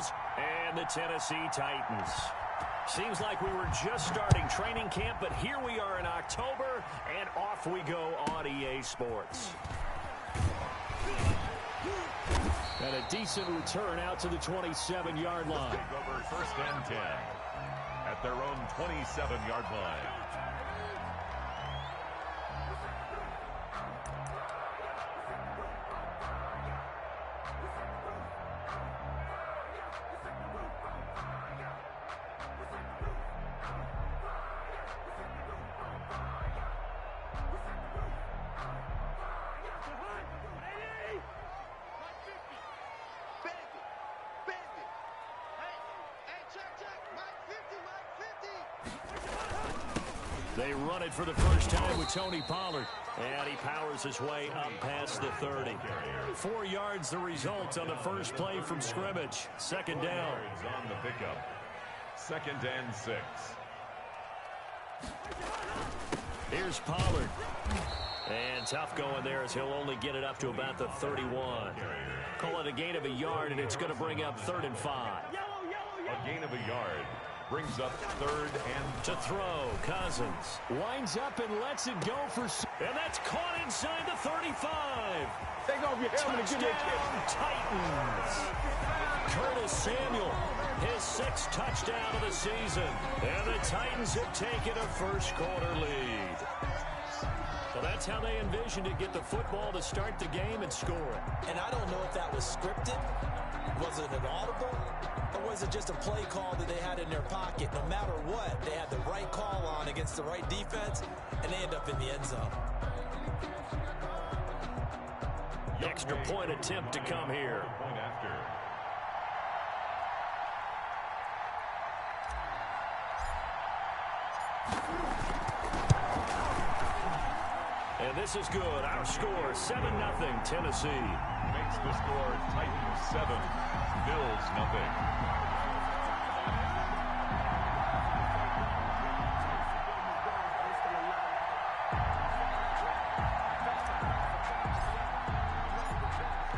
Eagles and the Tennessee Titans. Seems like we were just starting training camp, but here we are in October, and off we go on EA Sports. And a decent return out to the 27-yard line. Take over 1st and 10 at their own 27-yard line. They run it for the first time with Tony Pollard. And he powers his way up past the 30. 4 yards the result on the first play from scrimmage. 2nd down. On the pickup. 2nd and 6. Here's Pollard. And tough going there as he'll only get it up to about the 31. Call it a gain of a yard, and it's going to bring up 3rd and 5. A gain of a yard brings up 3rd and to throw. Cousins winds up and lets it go for, and that's caught inside the 35. Take off your helmet and give me a kick. Titans. Curtis Samuel, his 6th touchdown of the season, and the Titans have taken a first-quarter lead. So that's how they envisioned to get the football to start the game and score it. And I don't know if that was scripted. Was it an audible? Or was it just a play call that they had in their pocket? No matter what, they had the right call on against the right defense, and they end up in the end zone. Extra point attempt to come here. point after. And this is good. Our score, 7-0 Tennessee. Makes the score Titans 7, Bills 0.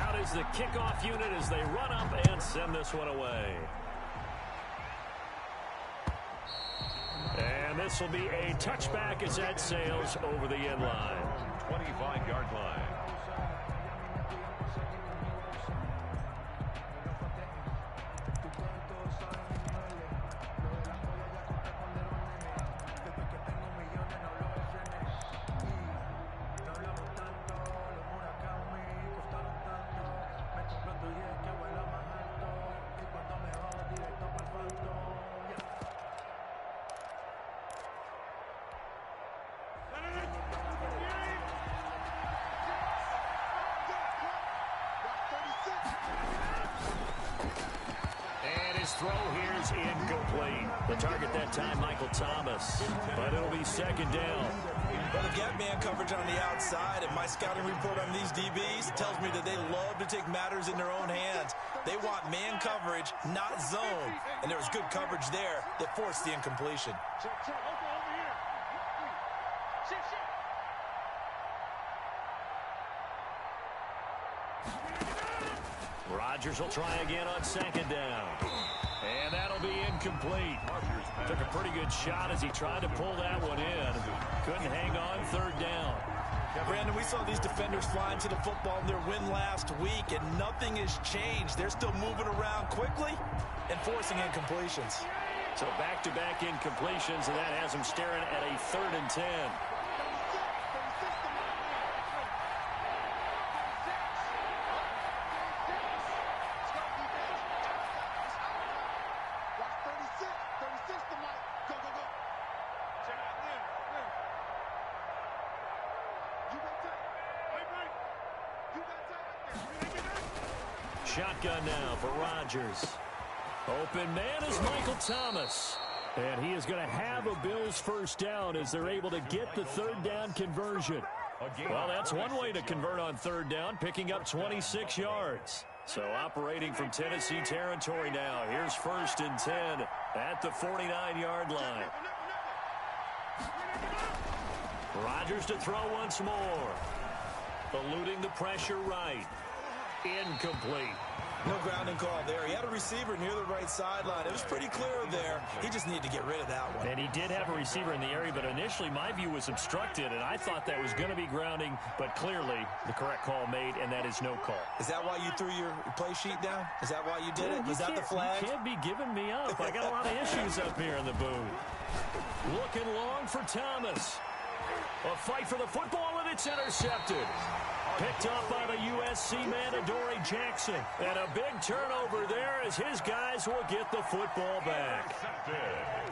Out is the kickoff unit as they run up and send this one away. And this will be a touchback as that sails over the end line. 25-yard line. Throw here's incomplete. The target that time, Michael Thomas. But it'll be 2nd down. Well, they've got man coverage on the outside, and my scouting report on these DBs tells me that they love to take matters in their own hands. They want man coverage, not zone. And there was good coverage there that forced the incompletion. Rodgers will try again on 2nd down. And that'll be incomplete. Took a pretty good shot as he tried to pull that one in. Couldn't hang on 3rd down. Brandon, we saw these defenders flying to the football in their win last week, and nothing has changed. They're still moving around quickly and forcing incompletions. So back-to-back incompletions, and that has them staring at a 3rd and 10. Shotgun now for Rodgers. Open man is Michael Thomas. And he is going to have a Bills first down as they're able to get the 3rd down conversion. Well, that's one way to convert on 3rd down, picking up 26 yards. So operating from Tennessee territory now. Here's 1st and 10 at the 49-yard line. Rodgers to throw once more. Eluding the pressure right. Incomplete. No grounding call there. He had a receiver near the right sideline. It was pretty clear there. He just needed to get rid of that one. And he did have a receiver in the area, but initially my view was obstructed, and I thought that was going to be grounding, but clearly the correct call made, and that is no call. Is that why you threw your play sheet down? Is that why you did it? Was that the flag? You can't be giving me up. I got a lot of issues up here in the booth. Looking long for Thomas. A fight for the football, and it's intercepted. Picked up by the USC man, Adoree Jackson. And a big turnover there as his guys will get the football back.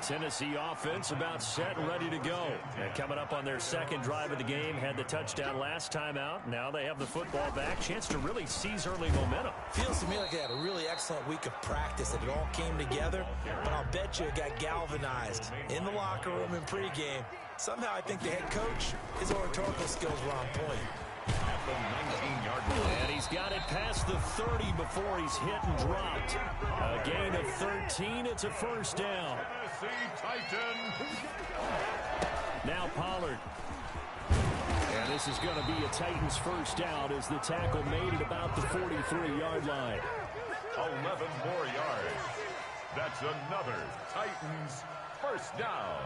Tennessee offense about set and ready to go. And coming up on their second drive of the game, had the touchdown last time out. Now they have the football back. Chance to really seize early momentum. Feels to me like they had a really excellent week of practice, that it all came together. But I'll bet you it got galvanized in the locker room in pregame. Somehow I think the head coach, his oratorical skills were on point. At the 19-yard line. And he's got it past the 30 before he's hit and dropped. A gain of 13. It's a first down. Tennessee Titans. Now Pollard. And this is going to be a Titans first down as the tackle made at about the 43-yard line. 11 more yards. That's another Titans first down.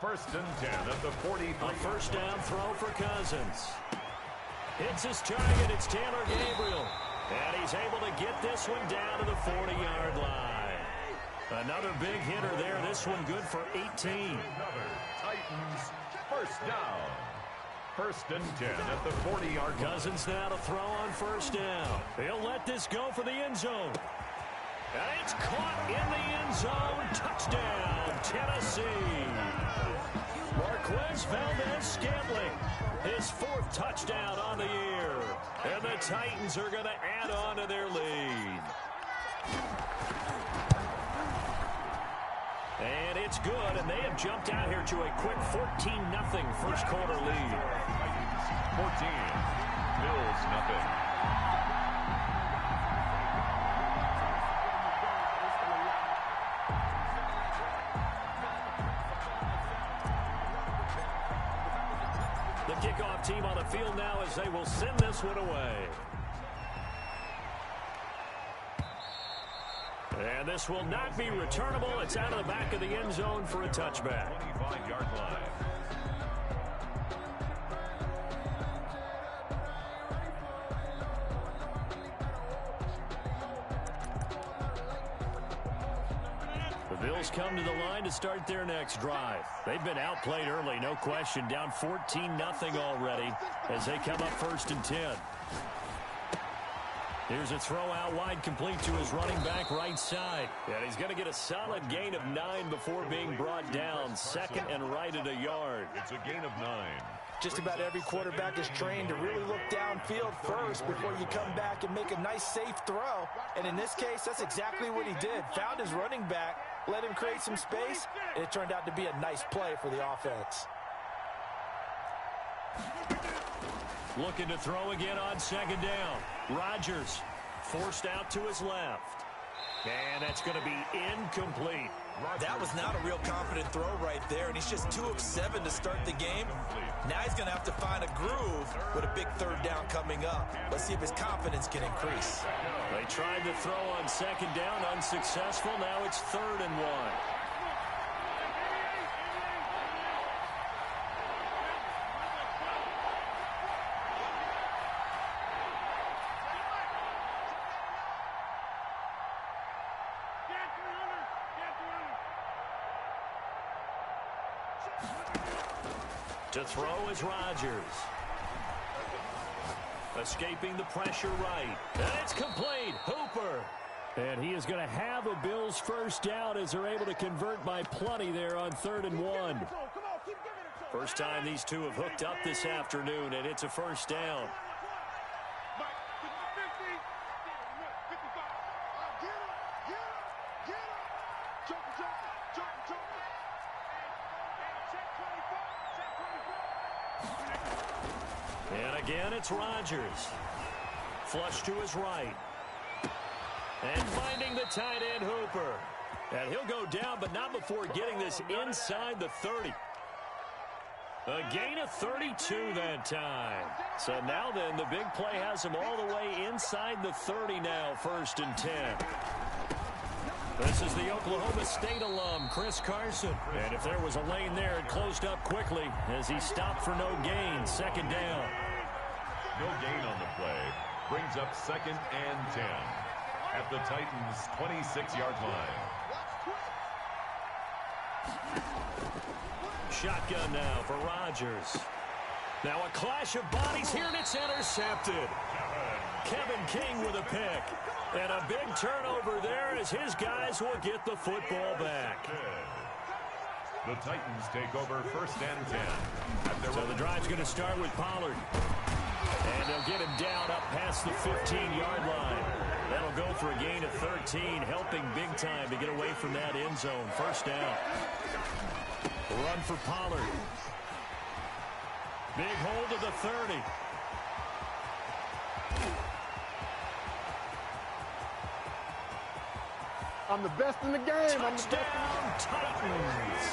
First and 10 at the 43. A first down throw for Cousins. Hits his target. It's Taylor Gabriel. And he's able to get this one down to the 40-yard line. Another big hitter there. This one good for 18. Another Titans first down. First and 10 at the 40-yard line. Cousins now to throw on first down. He'll let this go for the end zone. And it's caught in the end zone. Touchdown, Tennessee. Marquez Valdez-Scantling, his fourth touchdown on the year. And the Titans are going to add on to their lead. And it's good, and they have jumped out here to a quick 14-0 first quarter lead. 14. Bills nothing. The kickoff team on the field now as they will send this one away. And this will not be returnable. It's out of the back of the end zone for a touchback. 25-yard line. The Bills come to the line to start their next drive. They've been outplayed early, no question. Down 14-0 already as they come up first and 10. Here's a throw out wide, complete to his running back right side. And he's going to get a solid gain of 9 before being brought down. Second and right at a yard. It's a gain of 9. Just about every quarterback is trained to really look downfield first before you come back and make a nice, safe throw. And in this case, that's exactly what he did. Found his running back, let him create some space, and it turned out to be a nice play for the offense. Looking to throw again on second down. Rodgers forced out to his left. And that's going to be incomplete. That was not a real confident throw right there, and he's just 2 of 7 to start the game. Now he's going to have to find a groove with a big third down coming up. Let's see if his confidence can increase. They tried to throw on second down, unsuccessful. Now it's 3rd and 1. To throw is Rodgers. Escaping the pressure right. And it's complete. Hooper. And he is going to have a Bills first down as they're able to convert by plenty there on 3rd and 1. First time these two have hooked up this afternoon, and it's a first down. And again, it's Rodgers. Flush to his right. And finding the tight end, Hooper. And he'll go down, but not before getting this inside the 30. A gain of 32 that time. So now then, the big play has him all the way inside the 30 now, 1st and 10. This is the Oklahoma State alum, Chris Carson. And if there was a lane there, it closed up quickly as he stopped for no gain. 2nd down. No gain on the play. Brings up 2nd and 10 at the Titans' 26-yard line. Shotgun now for Rodgers. Now a clash of bodies here, and it's intercepted. Kevin King with a pick. And a big turnover there as his guys will get the football back. The Titans take over 1st and 10. So the drive's going to start with Pollard. And they'll get him down up past the 15-yard line. That'll go for a gain of 13, helping big time to get away from that end zone. 1st down. Run for Pollard. Big hold of the 30. I'm the best in the game. Touchdown, Titans.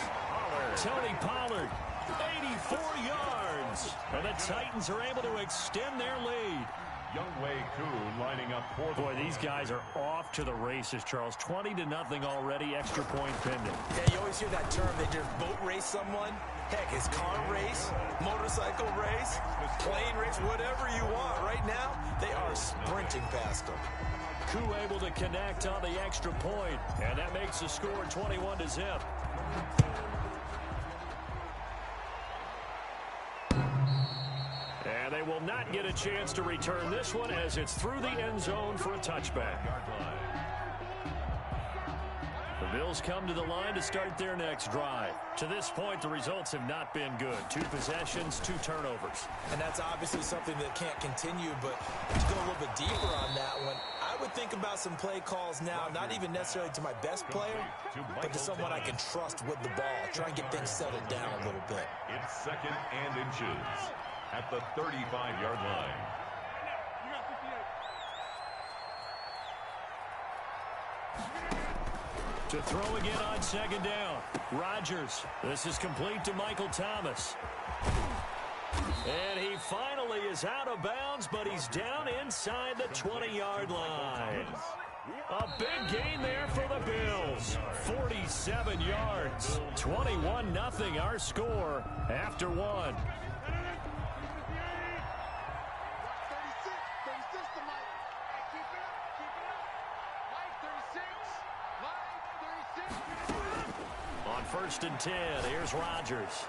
Tony Pollard, 84 yards. And the Titans are able to extend their lead. Younghoe Koo lining up for the... Boy, these guys are off to the races, Charles. 20-0 already, extra point pending. Yeah, you always hear that term, they just boat race someone. Heck, it's car race, motorcycle race, plane race, whatever you want. Right now, they are sprinting past them. Koo able to connect on the extra point, and that makes the score 21-0. And they will not get a chance to return this one as it's through the end zone for a touchback. The Bills come to the line to start their next drive. To this point, the results have not been good. 2 possessions, 2 turnovers. And that's obviously something that can't continue, but to go a little bit deeper on that one, I would think about some play calls now, not even necessarily to my best player, but to someone I can trust with the ball. Try and get things settled down a little bit. It's 2nd and inches at the 35-yard line. To throw again on 2nd down. Rodgers. This is complete to Michael Thomas. And he finally is out of bounds, but he's down inside the 20-yard line. A big gain there for the Bills. 47 yards. 21-0 our score after 1. On 1st and 10, here's Rodgers.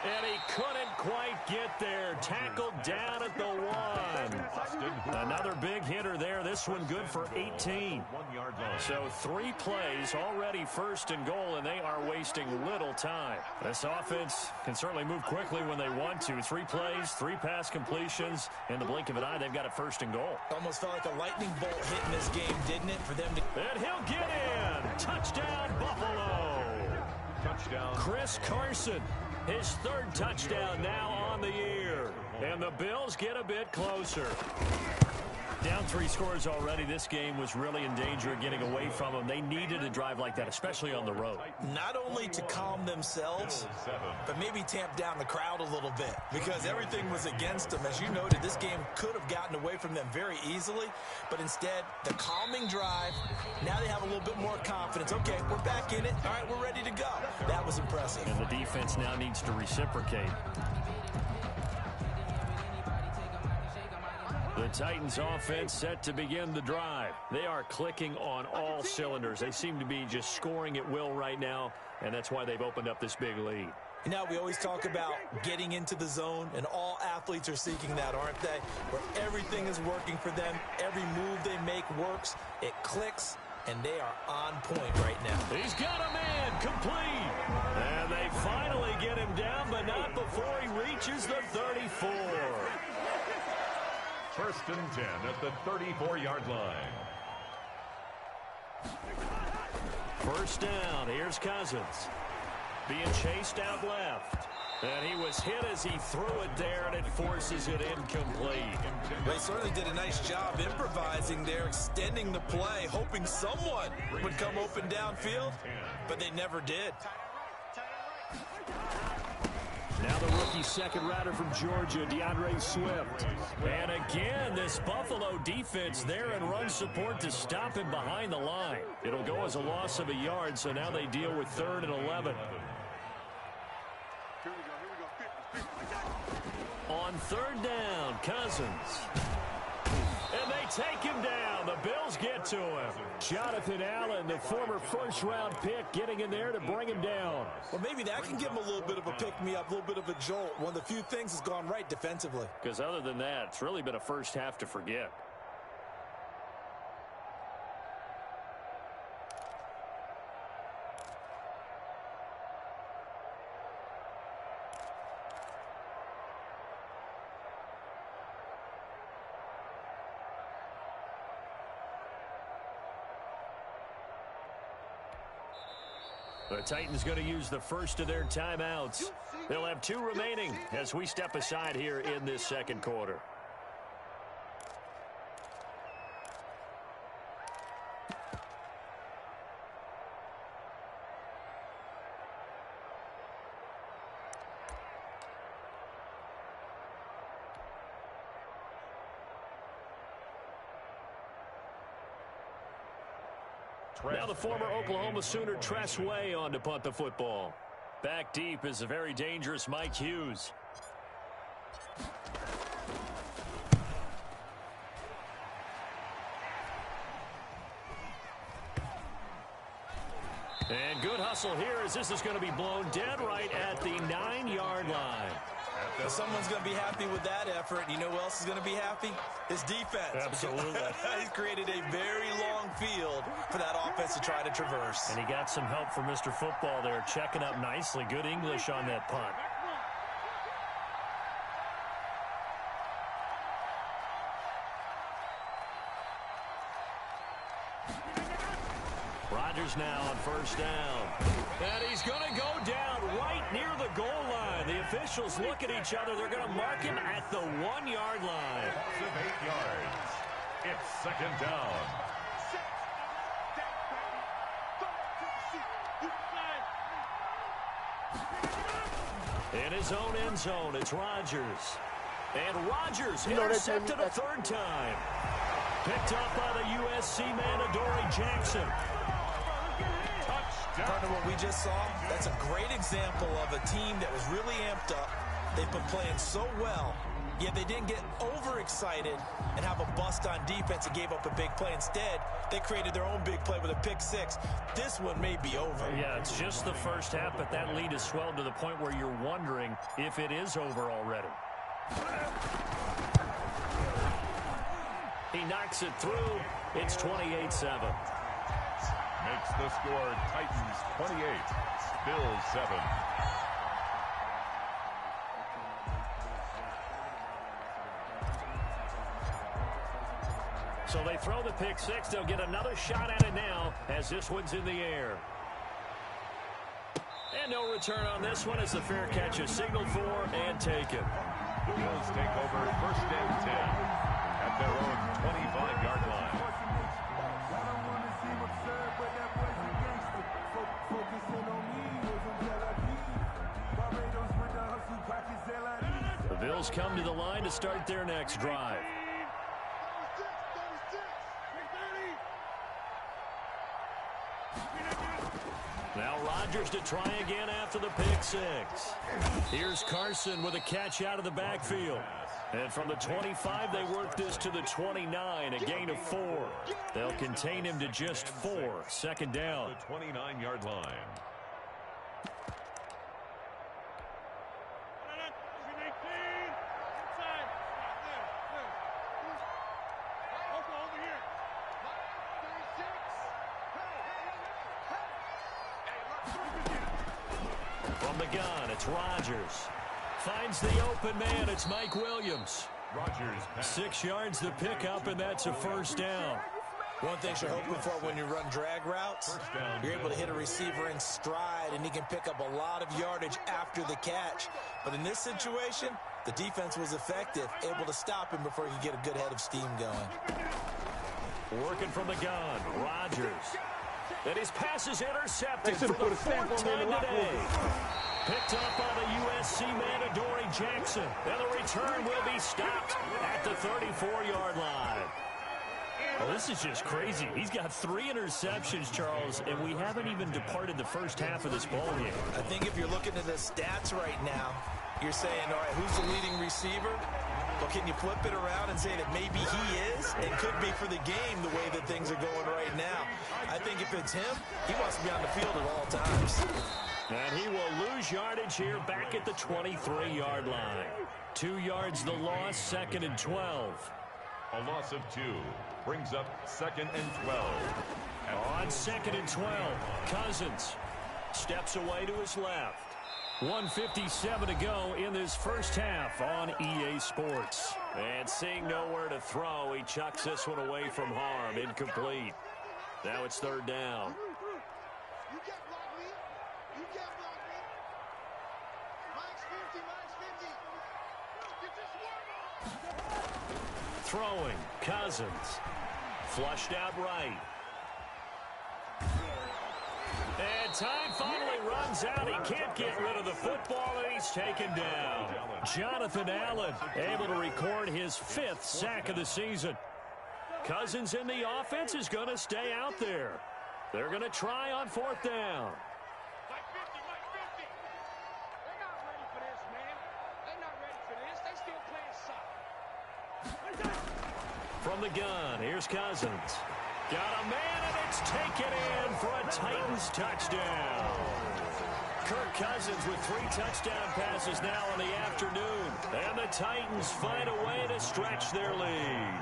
And he couldn't quite get there. Tackled down at the 1. Another big hitter there. This one good for 18. So 3 plays already 1st and goal, and they are wasting little time. This offense can certainly move quickly when they want to. 3 plays, 3 pass completions. In the blink of an eye, they've got a 1st and goal. Almost felt like a lightning bolt hit in this game, didn't it, for them to... And he'll get in. Touchdown, Buffalo. Touchdown. Chris Carson. His 3rd touchdown now on the year. And the Bills get a bit closer. Down 3 scores already. This game was really in danger of getting away from them. They needed a drive like that, especially on the road. Not only to calm themselves, but maybe tamp down the crowd a little bit because everything was against them. As you noted, this game could have gotten away from them very easily, but instead, the calming drive, now they have a little bit more confidence. Okay, we're back in it. All right, we're ready to go. That was impressive. And the defense now needs to reciprocate. The Titans offense set to begin the drive. They are clicking on all cylinders. They seem to be just scoring at will right now, and that's why they've opened up this big lead. You know, we always talk about getting into the zone, and all athletes are seeking that, aren't they? Where everything is working for them, every move they make works, it clicks, and they are on point right now. He's got a man complete. And they finally get him down, but not before he reaches the 34. 1st and 10 at the 34-yard line. 1st down. Here's Cousins. Being chased out left. And he was hit as he threw it there, and it forces it incomplete. They certainly did a nice job improvising there, extending the play, hoping someone would come open downfield, but they never did. Now the rookie second rounder from Georgia, DeAndre Swift. And again, this Buffalo defense there in run support to stop him behind the line. It'll go as a loss of a yard, so now they deal with 3rd and 11. On 3rd down, Cousins. And they take him down. The Bills get to him. Jonathan Allen, the former first-round pick, getting in there to bring him down. Well, maybe that can give him a little bit of a pick-me-up, a little bit of a jolt. One of the few things that's gone right defensively. Because other than that, it's really been a first half to forget. The Titans going to use the first of their timeouts. They'll have 2 remaining as we step aside here in this second quarter. Now the former Oklahoma Sooner Tress Way on to punt the football. Back deep is a very dangerous Mike Hughes. And good hustle here as this is going to be blown dead right at the 9-yard line. Well, someone's going to be happy with that effort. You know who else is going to be happy? His defense. Absolutely. He's created a very long field for that offense to try to traverse. And he got some help from Mr. Football there, checking up nicely. Good English on that punt. Rodgers now on 1st down. And he's going to go down right near the goal line. The officials look at each other. They're going to mark him at the 1-yard line. Of 8 yards. It's 2nd down. In his own end zone, it's Rodgers. And Rodgers intercepted a 3rd time. Picked up by the USC man, Adoree Jackson. Partner, what we just saw, that's a great example of a team that was really amped up. They've been playing so well, yet they didn't get overexcited and have a bust on defense and gave up a big play. Instead, they created their own big play with a pick-6. This one may be over. Yeah, it's just the first half, but that lead has swelled to the point where you're wondering if it is over already. He knocks it through. It's 28-7. Makes the score Titans 28, Bills 7. So they throw the pick-6. They'll get another shot at it now as this one's in the air. And no return on this one as the fair catch is signaled for and taken. The Bills take over 1st and 10 at their own 25-yard line. The Bills come to the line to start their next drive. Now Rodgers to try again after the pick-6. Here's Carson with a catch out of the backfield. And from the 25, they work this to the 29, a gain of 4. They'll contain him to just 4. 2nd down. The 29-yard line. From the gun, it's Rodgers. Finds the open man, it's Mike Williams. Rodgers. 6 yards the pickup, and that's a 1st down. One thing you're hoping for when you run drag routes, you're able to hit a receiver in stride, and he can pick up a lot of yardage after the catch. But in this situation, the defense was effective, able to stop him before he could get a good head of steam going. Working from the gun, Rodgers. And his pass is intercepted for the 4th time today. Picked up by the USC man, Adoree Jackson. And the return will be stopped at the 34-yard line. Well, this is just crazy. He's got 3 interceptions, Charles, and we haven't even departed the first half of this ball game. I think if you're looking at the stats right now, you're saying, all right, who's the leading receiver? Well, can you flip it around and say that maybe he is and could be for the game the way that things are going right now? I think if it's him, he wants to be on the field at all times. And he will lose yardage here back at the 23-yard line. 2 yards the loss, 2nd and 12. A loss of 2 brings up 2nd and 12. On 2nd and 12, Cousins steps away to his left. 1:57 to go in this first half on EA Sports. And seeing nowhere to throw, he chucks this one away from harm. Incomplete. Now it's 3rd down. Throwing, Cousins. Flushed out right. And time finally runs out. He can't get rid of the football, and he's taken down. Jonathan Allen able to record his 5th sack of the season. Cousins in the offense is going to stay out there. They're going to try on 4th down. From the gun, here's Cousins. Got a man, and it's taken in for a Titans touchdown. Kirk Cousins with 3 touchdown passes now in the afternoon. And the Titans find a way to stretch their lead.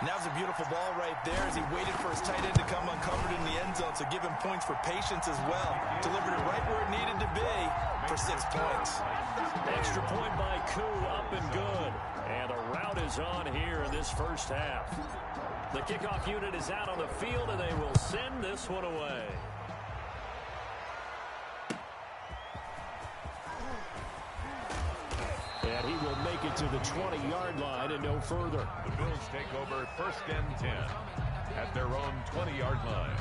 Now's a beautiful ball right there as he waited for his tight end to come uncovered in the end zone, so give him points for patience as well. Delivered it right where it needed to be for 6 points. Extra point by Koo, up and good. And a rout is on here in this first half. The kickoff unit is out on the field, and they will send this one away. And he will make it to the 20-yard line and no further. The Bills take over 1st and 10 at their own 20-yard line.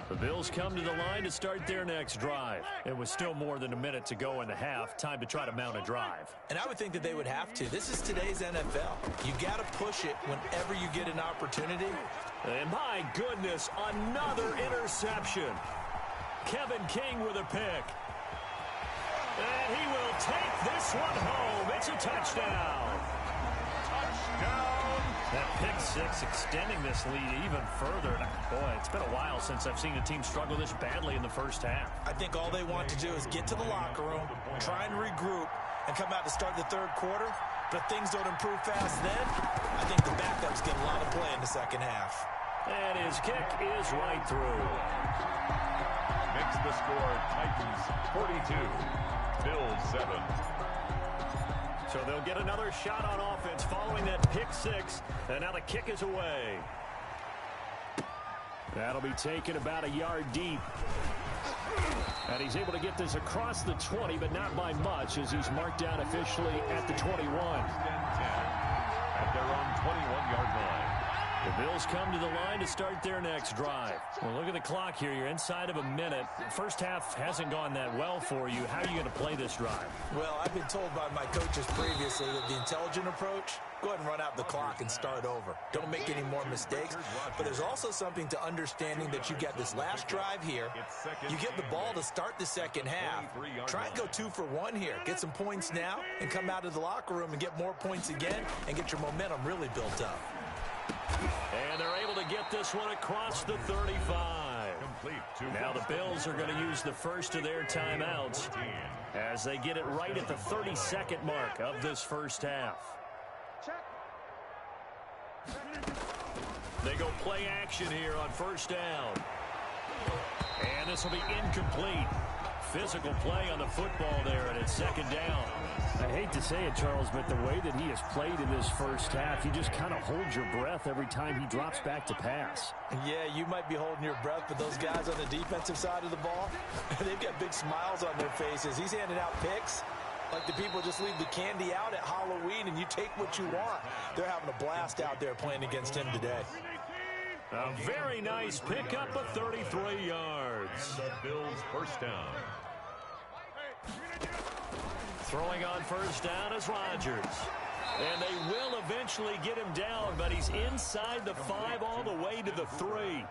The Bills come to the line to start their next drive. It was still more than a minute to go in the half. Time to try to mount a drive. And I would think that they would have to. This is today's NFL. You got to push it whenever you get an opportunity. And my goodness, another interception. Kevin King with a pick. And he will take this one home. It's a touchdown. Touchdown. That pick 6 extending this lead even further. Boy, it's been a while since I've seen a team struggle this badly in the first half. I think all they want to do is get to the locker room, try and regroup, and come out to start the 3rd quarter. But if things don't improve fast then, I think the backups get a lot of play in the 2nd half. And his kick is right through. Makes the score Titans 42, Bills 7. So they'll get another shot on offense following that pick 6. And now the kick is away. That'll be taken about a yard deep. And he's able to get this across the 20, but not by much, as he's marked down officially at the 21. At their own 21-yard line. The Bills come to the line to start their next drive. Well, look at the clock here. You're inside of a minute. First half hasn't gone that well for you. How are you going to play this drive? Well, I've been told by my coaches previously that the intelligent approach, go ahead and run out the clock and start over. Don't make any more mistakes. But there's also something to understanding that you get this last drive here. You get the ball to start the 2nd half. Try and go 2 for 1 here. Get some points now and come out of the locker room and get more points again and get your momentum really built up. And they're able to get this one across the 35. Now the Bills are going to use the first of their timeouts as they get it right at the 32nd mark of this first half. They go play action here on 1st down. And this will be incomplete. Physical play on the football there, and it's 2nd down. I hate to say it, Charles, but the way that he has played in this first half, you just kind of hold your breath every time he drops back to pass. Yeah, you might be holding your breath, but those guys on the defensive side of the ball, they've got big smiles on their faces. He's handing out picks, Like the people just leave the candy out at Halloween and you take what you want. They're having a blast out there playing against him today. A very nice pickup of 33 yards. And the Bills first down. Throwing on first down is Rodgers. And they will eventually get him down, but he's inside the 5 all the way to the 3.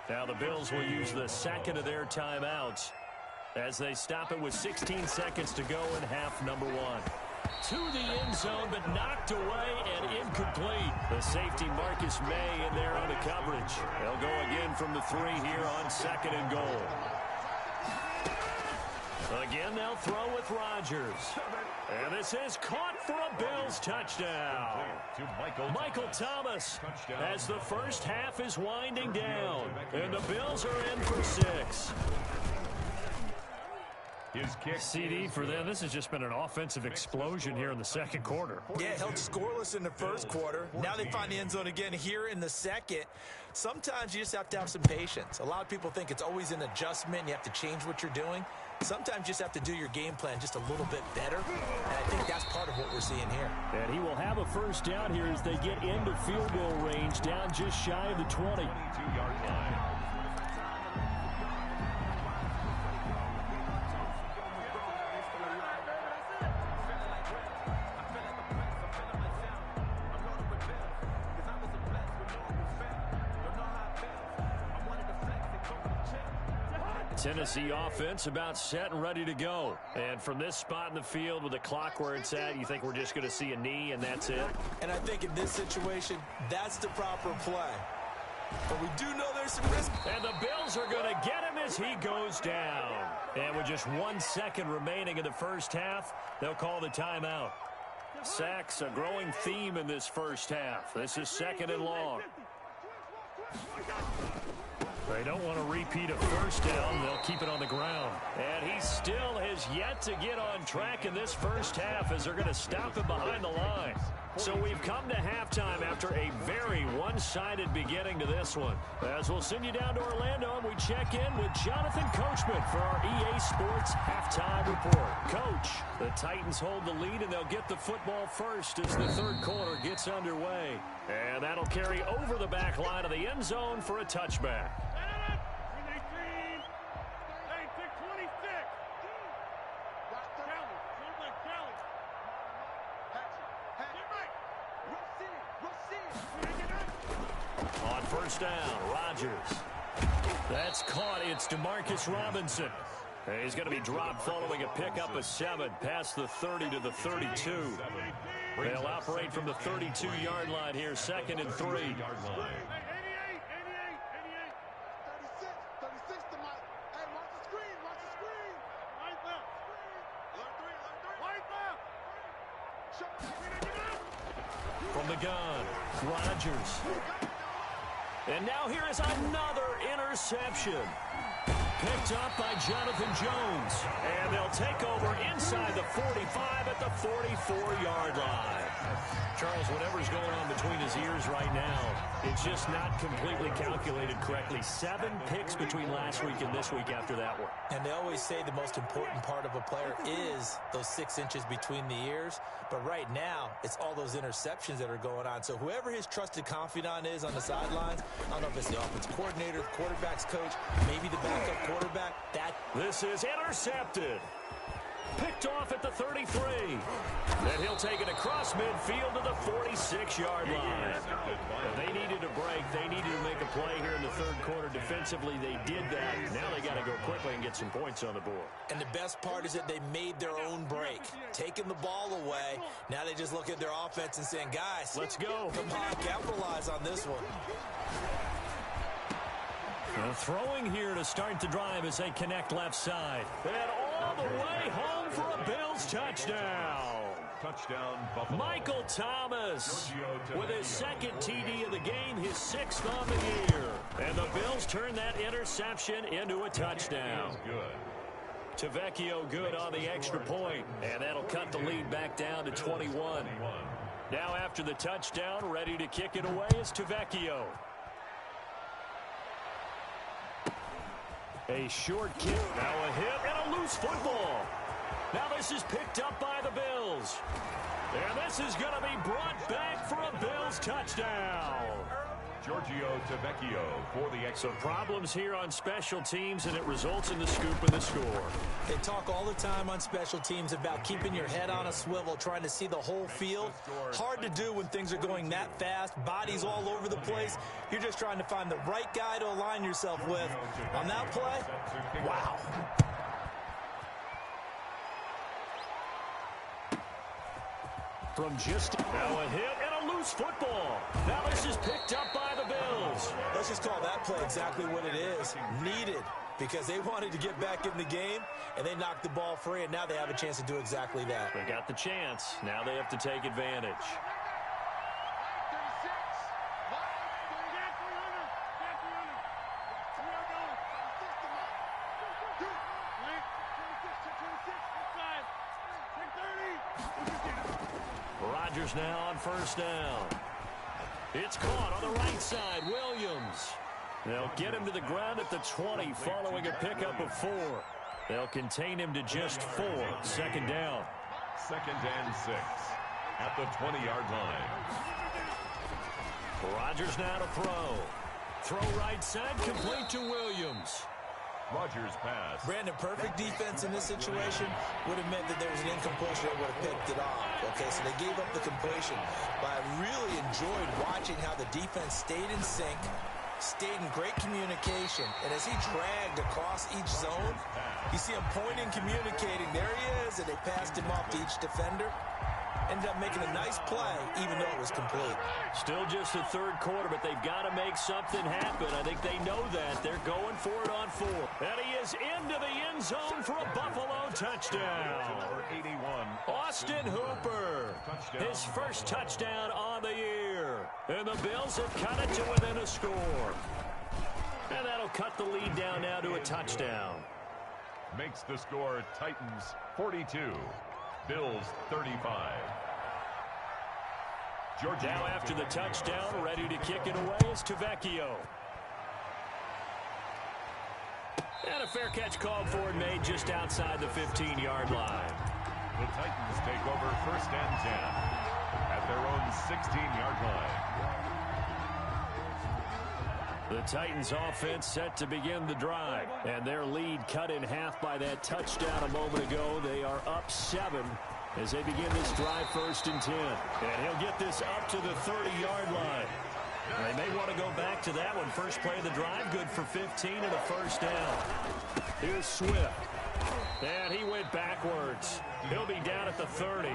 Now the Bills will use the second of their timeouts as they stop it with 16 seconds to go in half number 1. To the end zone, but knocked away and incomplete. The safety Marcus May in there on the coverage. They'll go again from the 3 here on second and goal. Again, they'll throw with Rodgers. And this is caught for a Bills touchdown. Michael Thomas as the first half is winding down. And the Bills are in for 6. His kick. CD for them. This has just been an offensive explosion here in the second quarter. Yeah, held scoreless in the first quarter. Now they find the end zone again here in the second. Sometimes you just have to have some patience. A lot of people think it's always an adjustment. You have to change what you're doing. Sometimes you just have to do your game plan just a little bit better. And I think that's part of what we're seeing here. And he will have a first down here as they get into field goal range, down just shy of the 20. 22-yard line. Tennessee offense about set and ready to go. And from this spot in the field with the clock where it's at, you think we're just going to see a knee and that's it? And I think in this situation, that's the proper play. But we do know there's some risk. And the Bills are going to get him as he goes down. And with just 1 second remaining in the first half, they'll call the timeout. Sacks, a growing theme in this first half. This is second and long. They don't want to repeat a first down. They'll keep it on the ground. And he still has yet to get on track in this first half as they're going to stop him behind the line. So we've come to halftime after a very one-sided beginning to this one. As we'll send you down to Orlando, and we check in with Jonathan Coachman for our EA Sports Halftime Report. Coach, the Titans hold the lead, and they'll get the football first as the third quarter gets underway. And that'll carry over the back line of the end zone for a touchback. First down, Rodgers. That's caught. It's DeMarcus Robinson. He's going to be dropped following a pickup of 7 past the 30 to the 32. They'll operate from the 32-yard line here, second and 3. From the gun, Rodgers. And now here is another interception. Picked up by Jonathan Jones. And they'll take over inside the 45 at the 44-yard line. Charles, whatever's going on between his ears right now, it's just not completely calculated correctly. 7 picks between last week and this week after that one. And they always say the most important part of a player is those 6 inches between the ears. But right now, it's all those interceptions that are going on. So whoever his trusted confidant is on the sidelines, I don't know if it's the offense coordinator, the quarterback's coach, maybe the backup quarterback. This is intercepted. Picked off at the 33. Then he'll take it across midfield to the 46-yard line. And they needed a break. They needed to make a play here in the third quarter. Defensively, they did that. Now they got to go quickly and get some points on the board. And the best part is that they made their own break. Taking the ball away. Now they just look at their offense and saying, guys, let's go. Come on, capitalize on this one. Throwing here to start the drive as they connect left side. And all the way home for a Bills touchdown. Touchdown, Buffalo. Michael Thomas with his second TD of the game, his 6th on the year. And the Bills turn that interception into a touchdown. Tavecchio good on the extra point. And that'll cut the lead back down to 21. Now after the touchdown, ready to kick it away is Tavecchio. A short kick, now a hit, and a loose football. Now this is picked up by the Bills. And this is going to be brought back for a Bills touchdown. Giorgio Tavecchio for the extra. So problems here on special teams, and it results in the scoop and the score. They talk all the time on special teams about keeping your head on a swivel, trying to see the whole field. Hard to do when things are going that fast, bodies all over the place. You're just trying to find the right guy to align yourself with. On that play, wow. From just now a hit and a loose football. Now this is picked up by the Bills. Let's just call that play exactly what it is. Needed, because they wanted to get back in the game, and they knocked the ball free, and now they have a chance to do exactly that. They got the chance. Now they have to take advantage. Rodgers now on first down. It's caught on the right side. Williams. They'll get him to the ground at the 20 following a pickup of 4. They'll contain him to just 4. Second down. 2nd and 6 at the 20-yard line. Rodgers now to throw. Throw right side, complete to Williams. Rodgers pass. Brandon, perfect defense in this situation would have meant that there was an incompletion that would have picked it off. Okay, so they gave up the completion. But I really enjoyed watching how the defense stayed in sync, stayed in great communication, and as he dragged across each zone, you see him pointing, communicating. There he is, and they passed him off to each defender. Ended up making a nice play, even though it was complete. Still just the third quarter, but they've got to make something happen. I think they know that. They're going for it on 4. And he is into the end zone for a Buffalo touchdown. 81. Austin Hooper, his first touchdown on the year. And the Bills have cut it to within a score. And that'll cut the lead down now to a touchdown. Makes the score Titans 42. Bills 35. Now after the touchdown, ready to kick it away is Tavecchio. And a fair catch called for and made just outside the 15-yard line. The Titans take over 1st and 10 at their own 16-yard line. The Titans offense set to begin the drive, and their lead cut in half by that touchdown a moment ago. They are up 7 as they begin this drive 1st and 10. And he'll get this up to the 30-yard line. They may want to go back to that one. First play of the drive, good for 15 and a first down. Here's Swift. And he went backwards. He'll be down at the 30.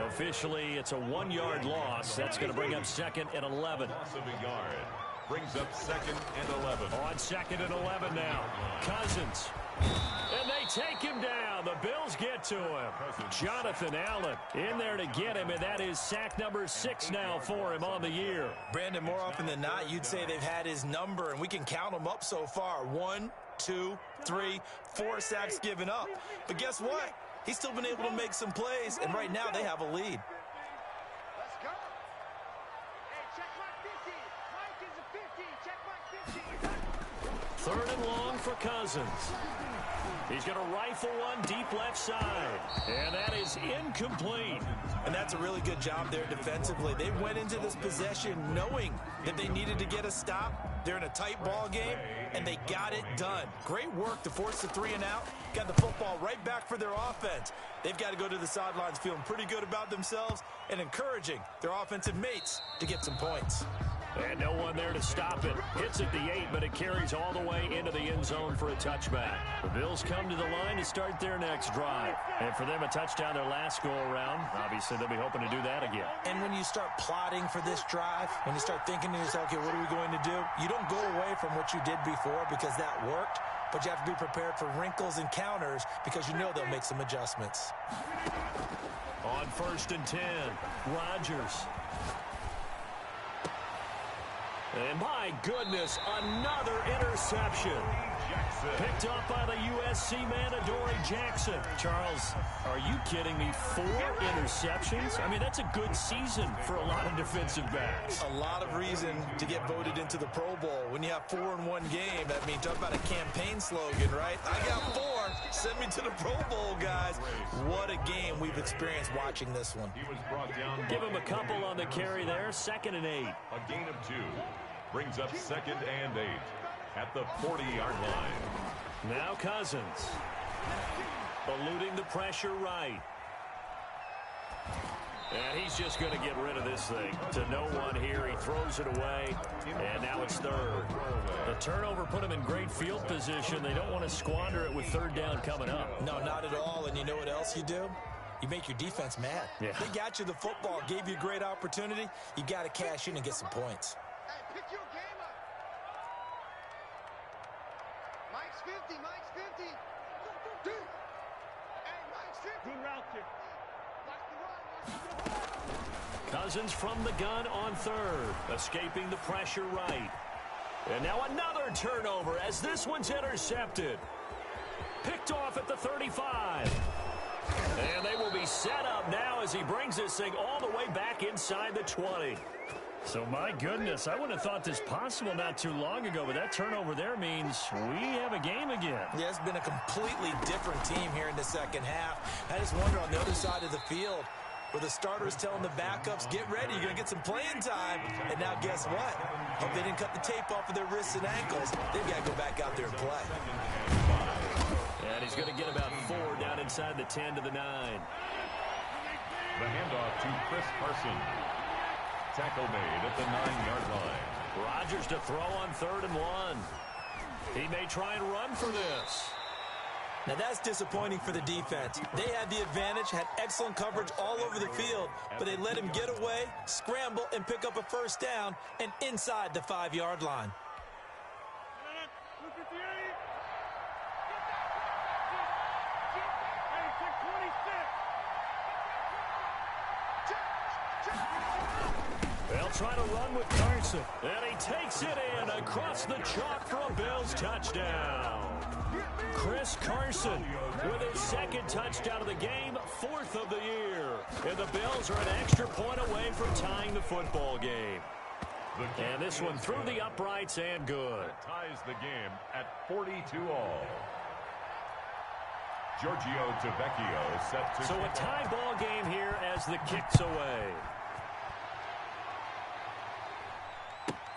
Officially, it's a 1-yard loss. That's going to bring up 2nd and 11. Loss of a yard. Brings up 2nd and 11. On 2nd and 11 now. Cousins. And they take him down. The Bills get to him. Jonathan Allen in there to get him, and that is sack number 6 now for him on the year. Brandon, more often than not, you'd say they've had his number, and we can count them up so far. 1, 2, 3, 4 sacks given up. But guess what? He's still been able to make some plays, and right now they have a lead. Let's go. Hey, check my 50. Mike is a 50. Check my 50. 3rd and long for Cousins. He's going to rifle one deep left side. And that is incomplete. And that's a really good job there defensively. They went into this possession knowing that they needed to get a stop. They're in a tight ball game, and they got it done. Great work to force the 3 and out. Got the football right back for their offense. They've got to go to the sidelines feeling pretty good about themselves and encouraging their offensive mates to get some points. And no one there to stop it. Hits at the 8, but it carries all the way into the end zone for a touchback. The Bills come to the line to start their next drive. And for them, a touchdown their last go-around. Obviously, they'll be hoping to do that again. And when you start plotting for this drive, when you start thinking to yourself, okay, what are we going to do? You don't go away from what you did before because that worked, but you have to be prepared for wrinkles and counters because you know they'll make some adjustments. On 1st and 10, Rodgers. And my goodness, another interception. Picked up by the USC man, Adoree Jackson. Charles, are you kidding me? 4 interceptions? I mean, that's a good season for a lot of defensive backs. A lot of reason to get voted into the Pro Bowl. When you have 4 in one game, that means talk about a campaign slogan, right? I got 4, Send me to the Pro Bowl, guys. What a game we've experienced watching this one. He was brought down. Give him a couple on the carry there. 2nd and 8. A gain of 2 brings up 2nd and 8 at the 40-yard line. Now Cousins. Eluding the pressure right. And he's just going to get rid of this thing. To no one here. He throws it away. And now it's 3rd. The turnover put him in great field position. They don't want to squander it with 3rd down coming up. No, not at all. And you know what else you do? You make your defense mad. Yeah. They got you the football, gave you a great opportunity. You got to cash in and get some points. Hey, pick your game up. Mike's 50, Mike's 50. Dude. Hey, Mike's 50. Good route kick. Watch the run, watch the run. Cousins from the gun on 3rd. Escaping the pressure right. And now another turnover as this one's intercepted. Picked off at the 35. And they will be set up now as he brings this thing all the way back inside the 20. So, my goodness, I wouldn't have thought this possible not too long ago, but that turnover there means we have a game again. Yeah, it's been a completely different team here in the second half. I just wonder on the other side of the field, where the starters telling the backups, get ready, you're going to get some playing time. And now guess what? Hope they didn't cut the tape off of their wrists and ankles. They've got to go back out there and play. And he's going to get about 4 down inside the 10 to the 9. The handoff to Chris Carson. Tackle made at the 9-yard line. Rodgers to throw on 3rd and 1. He may try and run for this. Now that's disappointing for the defense. They had the advantage, had excellent coverage all over the field, but they let him get away, scramble, and pick up a 1st down and inside the 5-yard line. They'll try to run with Carson. And he takes it in across the chalk for a Bills touchdown. Chris Carson with his 2nd touchdown of the game, 4th of the year. And the Bills are an extra point away from tying the football game. And this one through the uprights and good. Ties the game at 42-all. Giorgio Tavecchio set to... So a tie ball game here as the kick's away.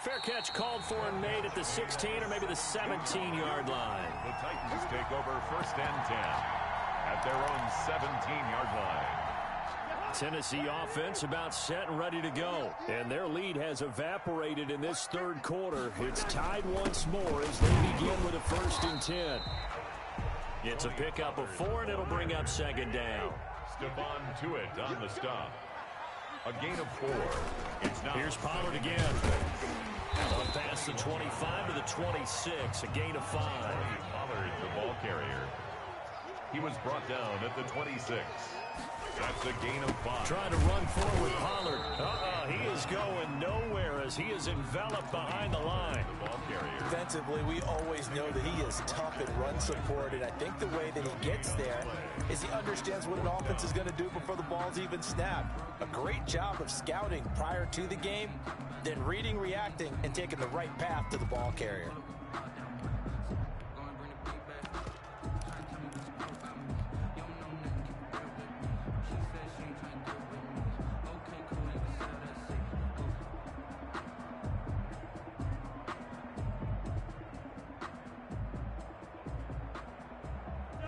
Fair catch called for and made at the 16 or maybe the 17-yard line. The Titans take over 1st and 10 at their own 17-yard line. Tennessee offense about set and ready to go. And their lead has evaporated in this 3rd quarter. It's tied once more as they begin with a 1st and 10. It's a pickup of 4 and it'll bring up 2nd down. Stephon Tuitt on the stop. A gain of 4. It's now... Here's Pollard again. Up past the 25 to the 26, a gain of 5. Pollard, the ball carrier. He was brought down at the 26. That's a gain of 5. Trying to run forward, Pollard. He is going nowhere as he is enveloped behind the line. The ball carrier. Defensively, we always know that he is tough in run support, and I think the way that he gets there is he understands what an offense is going to do before the ball's even snapped. A great job of scouting prior to the game, then reading, reacting, and taking the right path to the ball carrier.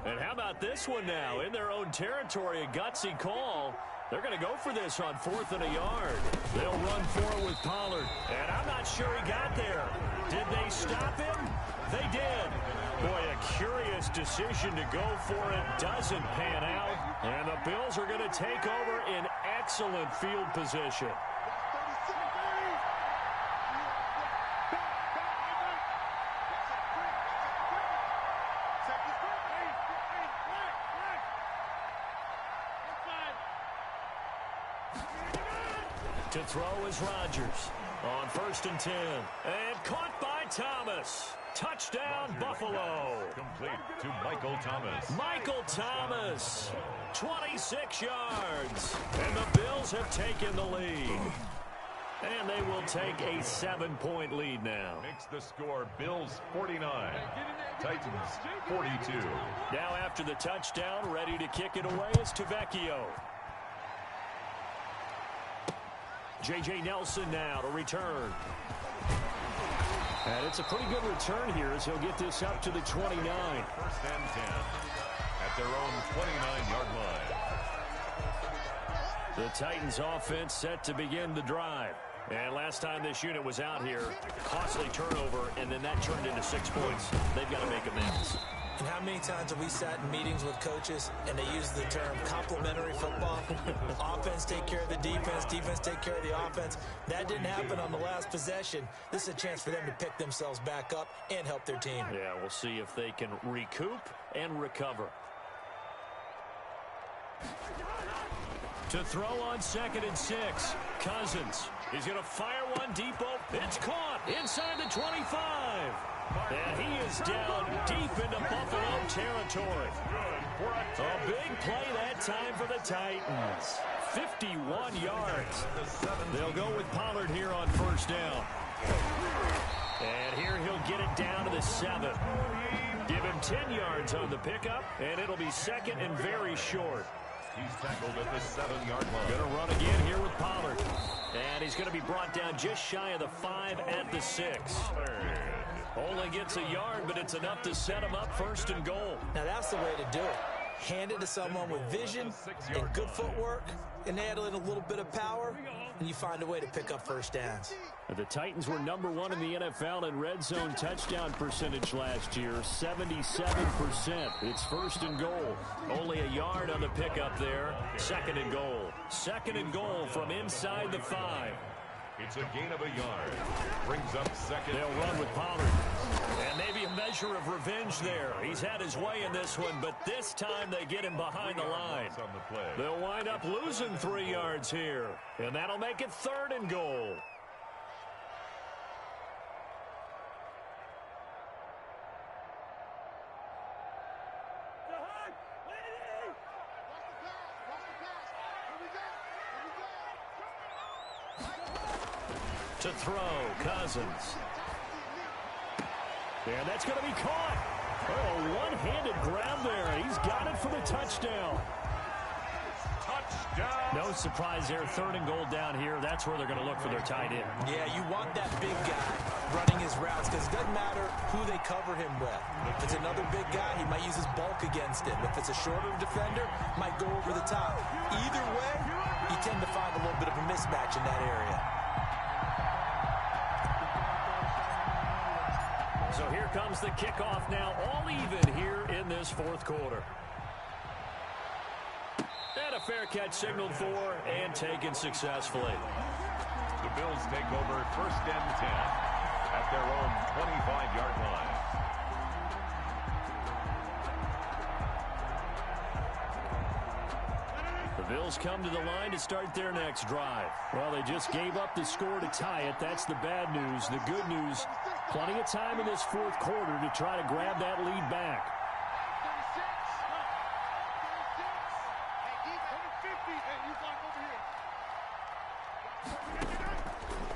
And how about this one now? In their own territory, a gutsy call. They're going to go for this on 4th and a yard. They'll run for it with Pollard. And I'm not sure he got there. Did they stop him? They did. Boy, a curious decision to go for it. Doesn't pan out. And the Bills are going to take over in excellent field position. To throw is Rodgers on 1st and 10. And caught by Thomas. Touchdown, Buffalo. Complete to Michael Thomas. Michael Thomas, 26 yards. And the Bills have taken the lead. And they will take a 7-point lead now. Makes the score Bills 49, Titans 42. Now after the touchdown, ready to kick it away is Tavecchio. J.J. Nelson now to return. And it's a pretty good return here as he'll get this up to the 29. 1st and 10 at their own 29-yard line. The Titans offense set to begin the drive. And last time this unit was out here, costly turnover, and then that turned into 6 points. They've got to make amends. And how many times have we sat in meetings with coaches and they use the term complementary football? Offense take care of the defense, defense take care of the offense. That didn't happen on the last possession. This is a chance for them to pick themselves back up and help their team. Yeah, we'll see if they can recoup and recover. To throw on 2nd and 6, Cousins. He's going to fire one deep open. It's caught inside the 25. And he is down deep into Buffalo territory. A big play that time for the Titans. 51 yards. They'll go with Pollard here on 1st down. And here he'll get it down to the 7. Give him 10 yards on the pickup, and it'll be 2nd and very short. He's tackled at the 7-yard line. Going to run again here with Pollard. And he's going to be brought down just shy of the 5 at the 6. Only gets a yard, but it's enough to set him up 1st and goal. Now that's the way to do it. Hand it to someone with vision and good footwork, and add in a little bit of power, and you find a way to pick up 1st downs. The Titans were #1 in the NFL in red zone touchdown percentage last year, 77%. It's 1st and goal. Only a yard on the pickup there. 2nd and goal. 2nd and goal from inside the 5. It's a gain of a yard. Brings up 2nd. They'll run with Pollard. And maybe a measure of revenge there. He's had his way in this one, but this time they get him behind the line. They'll wind up losing 3 yards here. And that'll make it 3rd and goal. To throw, Cousins. And that's going to be caught. Oh, one-handed grab there. He's got it for the touchdown. Touchdown. No surprise there. 3rd and goal down here. That's where they're going to look for their tight end. Yeah, you want that big guy running his routes because it doesn't matter who they cover him with. If it's another big guy, he might use his bulk against him. If it's a shorter defender, might go over the top. Either way, you tend to find a little bit of a mismatch in that area. So here comes the kickoff now, all even here in this 4th quarter. And a fair catch signaled for and taken successfully. The Bills take over 1st and 10 at their own 25-yard line. The Bills come to the line to start their next drive. Well, they just gave up the score to tie it. That's the bad news. The good news, plenty of time in this 4th quarter to try to grab that lead back.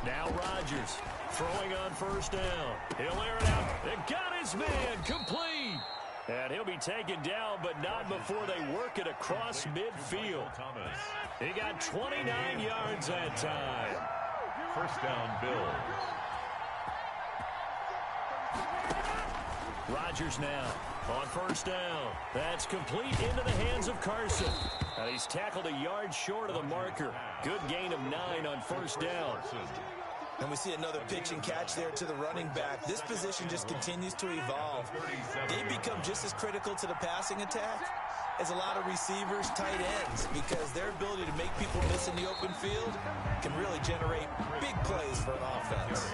Now Rodgers throwing on 1st down. He'll air it out. It got his man complete. And he'll be taken down, but not before they work it across midfield. He got 29 yards that time. 1st down, Bills. Rodgers now on 1st down. That's complete into the hands of Carson. And he's tackled a yard short of the marker. Good gain of 9 on 1st down. And we see another pitch and catch there to the running back. This position just continues to evolve. They become just as critical to the passing attack as a lot of receivers, tight ends, because their ability to make people miss in the open field can really generate big plays for an offense.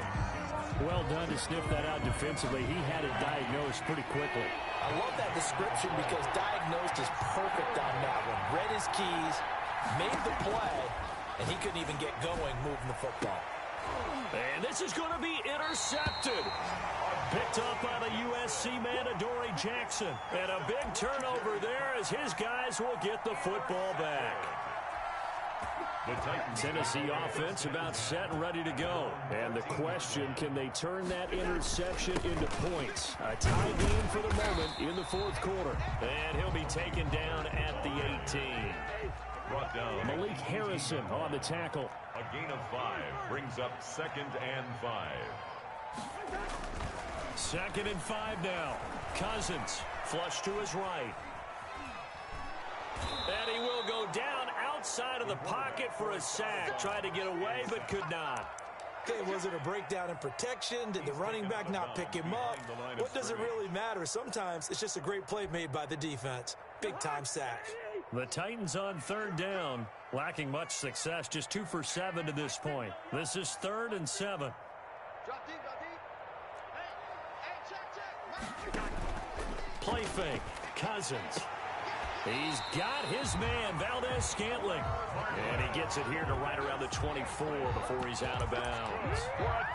Well done to sniff that out defensively. He had it diagnosed pretty quickly. I love that description because diagnosed is perfect on that one. Read his keys, made the play, and he couldn't even get going moving the football. And this is going to be intercepted. Picked up by the USC man, Adoree Jackson. And a big turnover there as his guys will get the football back. The Titans. Tennessee offense about set and ready to go. And the question, can they turn that interception into points? A tie game for the moment in the fourth quarter. And he'll be taken down at the 18. Brought down. Malik Harrison on the tackle. A gain of 5 brings up 2nd and 5. 2nd and 5 now. Cousins flush to his right. And he will go down outside of the pocket for a sack. Tried to get away, but could not. Okay, was it a breakdown in protection? Did the running back not pick him up? What does it really matter? Sometimes it's just a great play made by the defense. Big-time sack. The Titans on 3rd down, lacking much success, just 2 for 7 to this point. This is 3rd and 7. Drop deep, drop deep. Hey, check. Play fake, Cousins. He's got his man, Valdez-Scantling. And he gets it here to right around the 24 before he's out of bounds.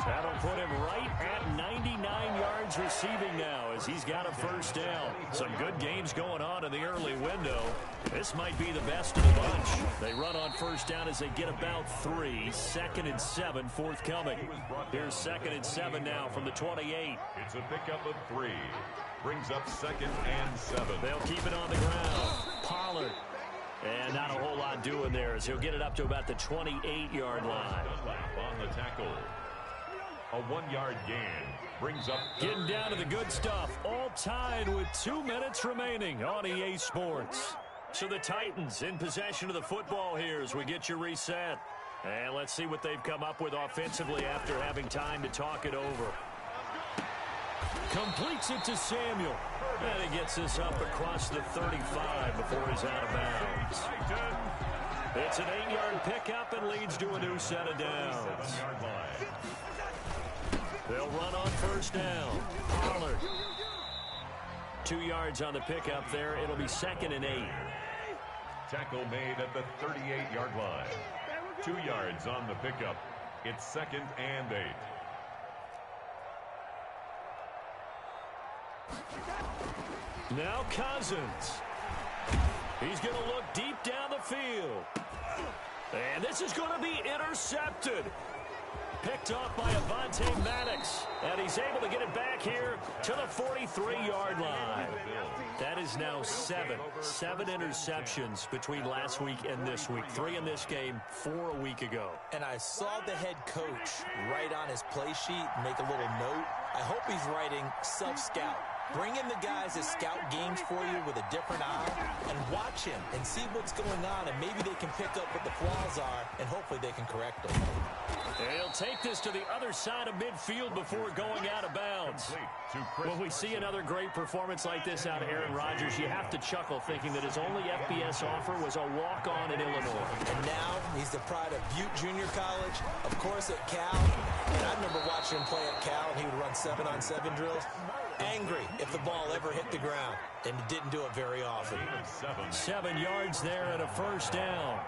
That'll put him right at 99 yards receiving now as he's got a 1st down. Some good games going on in the early window. This might be the best of the bunch. They run on 1st down as they get about 3. 2nd and 7 forthcoming. Here's 2nd and 7 now from the 28. It's a pickup of 3. Brings up 2nd and 7. They'll keep it on the ground. Pollard. And not a whole lot doing there as he'll get it up to about the 28-yard line. On the tackle. A 1-yard gain. Brings up. Getting down to the good stuff. All tied with 2 minutes remaining on EA Sports. So the Titans in possession of the football here as we get you reset. And let's see what they've come up with offensively after having time to talk it over. Completes it to Samuel. And he gets this up across the 35 before he's out of bounds. It's an 8-yard pickup and leads to a new set of downs. They'll run on 1st down. Pollard. 2 yards on the pickup there. It'll be 2nd and 8. Tackle made at the 38-yard line. 2 yards on the pickup. It's 2nd and 8. Now Cousins. He's going to look deep down the field. And this is going to be intercepted. Picked off by Avonte Maddox. And he's able to get it back here to the 43-yard line. That is now 7 interceptions between last week and this week. 3 in this game, 4 a week ago. And I saw the head coach write on his play sheet, make a little note. I hope he's writing self-scout. Bring in the guys that scout games for you with a different eye and watch him and see what's going on, and maybe they can pick up what the flaws are, and hopefully they can correct them. He'll take this to the other side of midfield before going out of bounds. When we see another great performance like this out of Aaron Rodgers, you have to chuckle thinking that his only FBS offer was a walk-on in Illinois. And now he's the pride of Butte Junior College, of course at Cal. And I remember watching him play at Cal, and he would run 7-on-7 drills. Angry if the ball ever hit the ground, and he didn't do it very often. 7 yards there and a 1st down.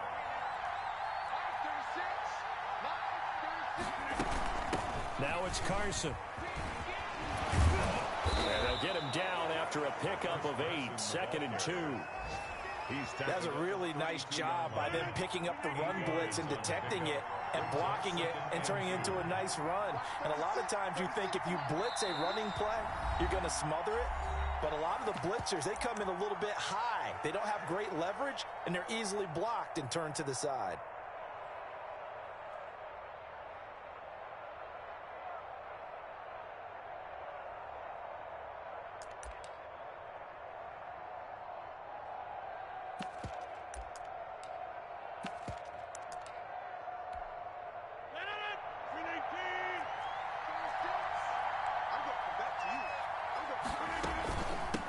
Now it's Carson. And they'll get him down after a pickup of 8, 2nd and 2. That was a really nice job by them picking up the run blitz and detecting it and blocking it and turning it into a nice run. And a lot of times you think if you blitz a running play, you're going to smother it. But a lot of the blitzers, they come in a little bit high. They don't have great leverage, and they're easily blocked and turned to the side.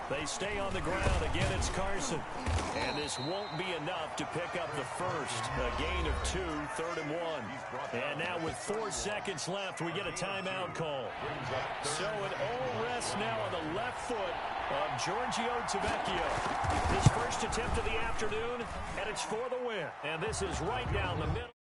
They stay on the ground. Again, it's Carson. And this won't be enough to pick up the first. A gain of 2, 3rd and 1. And now with 4 seconds left, we get a timeout call. So it all rests now on the left foot of Giorgio Tavecchio. His first attempt of the afternoon, and it's for the win. And this is right down the middle.